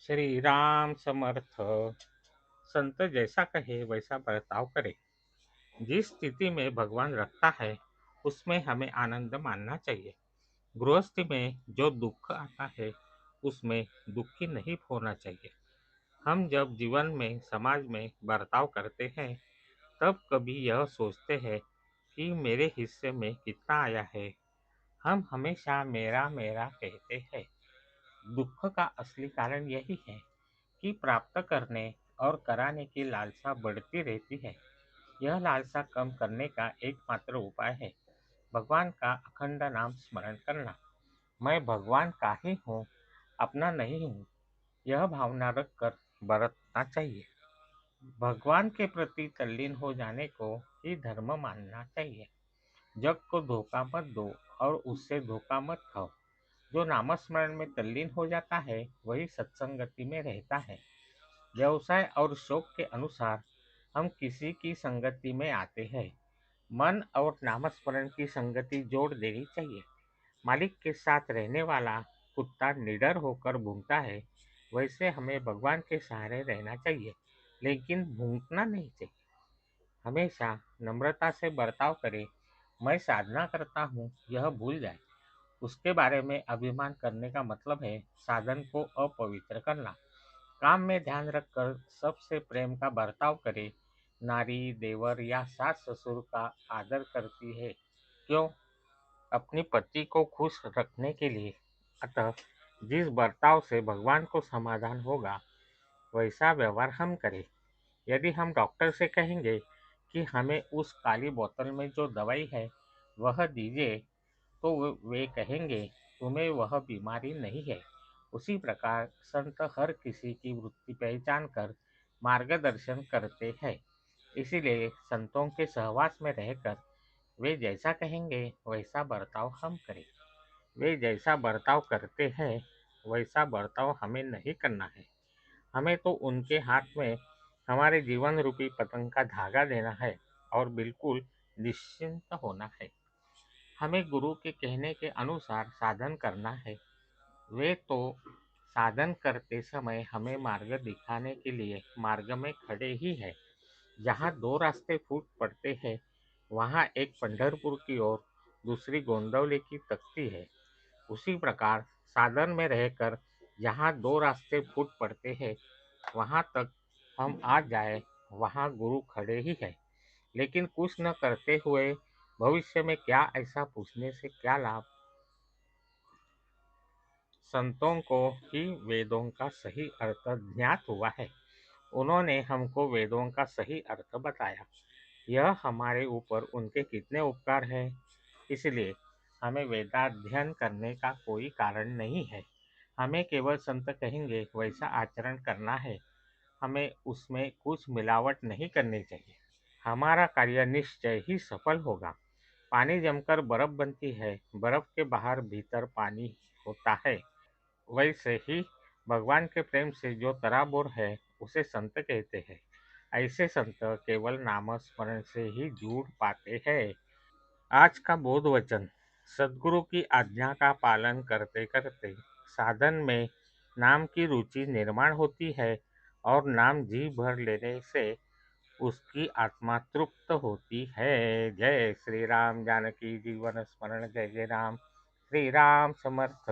श्री राम समर्थ। संत जैसा कहे वैसा बर्ताव करे। जिस स्थिति में भगवान रखता है उसमें हमें आनंद मानना चाहिए। गृहस्थी में जो दुख आता है उसमें दुखी नहीं होना चाहिए। हम जब जीवन में समाज में बर्ताव करते हैं तब कभी यह सोचते हैं कि मेरे हिस्से में कितना आया है। हम हमेशा मेरा मेरा कहते हैं। दुख का असली कारण यही है कि प्राप्त करने और कराने की लालसा बढ़ती रहती है। यह लालसा कम करने का एकमात्र उपाय है भगवान का अखंड नाम स्मरण करना। मैं भगवान का ही हूँ, अपना नहीं हूँ, यह भावना रखकर बरतना चाहिए। भगवान के प्रति तल्लीन हो जाने को ही धर्म मानना चाहिए। जग को धोखा मत दो और उससे धोखा मत खाओ। जो नामस्मरण में तल्लीन हो जाता है वही सत्संगति में रहता है। व्यवसाय और शौक के अनुसार हम किसी की संगति में आते हैं। मन और नामस्मरण की संगति जोड़ देनी चाहिए। मालिक के साथ रहने वाला कुत्ता निडर होकर भूंगता है, वैसे हमें भगवान के सहारे रहना चाहिए, लेकिन भूंगना नहीं चाहिए। हमेशा नम्रता से बर्ताव करें। मैं साधना करता हूँ यह भूल जाए। उसके बारे में अभिमान करने का मतलब है साधन को अपवित्र करना। काम में ध्यान रखकर सबसे प्रेम का बर्ताव करे। नारी देवर या सास ससुर का आदर करती है, क्यों? अपनी पति को खुश रखने के लिए। अतः जिस बर्ताव से भगवान को समाधान होगा वैसा व्यवहार हम करें। यदि हम डॉक्टर से कहेंगे कि हमें उस काली बोतल में जो दवाई है वह दीजिए, तो वे कहेंगे तुम्हें वह बीमारी नहीं है। उसी प्रकार संत हर किसी की वृत्ति पहचान कर मार्गदर्शन करते हैं। इसीलिए संतों के सहवास में रहकर वे जैसा कहेंगे वैसा बर्ताव हम करें। वे जैसा बर्ताव करते हैं वैसा बर्ताव हमें नहीं करना है। हमें तो उनके हाथ में हमारे जीवन रूपी पतंग का धागा देना है और बिल्कुल निश्चिंत होना है। हमें गुरु के कहने के अनुसार साधन करना है। वे तो साधन करते समय हमें मार्ग दिखाने के लिए मार्ग में खड़े ही है। जहाँ दो रास्ते फूट पड़ते हैं वहाँ एक पंढरपुर की ओर दूसरी गोंदवले की तख्ती है। उसी प्रकार साधन में रहकर जहाँ दो रास्ते फूट पड़ते हैं वहाँ तक हम आ जाए वहाँ गुरु खड़े ही है। लेकिन कुछ न करते हुए भविष्य में क्या, ऐसा पूछने से क्या लाभ। संतों को ही वेदों का सही अर्थ ज्ञात हुआ है। उन्होंने हमको वेदों का सही अर्थ बताया। यह हमारे ऊपर उनके कितने उपकार हैं। इसलिए हमें वेदाध्ययन करने का कोई कारण नहीं है। हमें केवल संत कहेंगे वैसा आचरण करना है। हमें उसमें कुछ मिलावट नहीं करनी चाहिए। हमारा कार्य निश्चय ही सफल होगा। पानी जमकर बर्फ बनती है, बर्फ के बाहर भीतर पानी होता है। वैसे ही भगवान के प्रेम से जो तराबोर है उसे संत कहते हैं। ऐसे संत केवल नाम स्मरण से ही जुड़ पाते हैं। आज का बोध वचन। सद्गुरु की आज्ञा का पालन करते करते साधन में नाम की रुचि निर्माण होती है और नाम जी भर लेने से उसकी आत्मा तृप्त होती है। जय श्री राम। जानकी जीवन स्मरण जय जय राम। श्री राम समर्थ।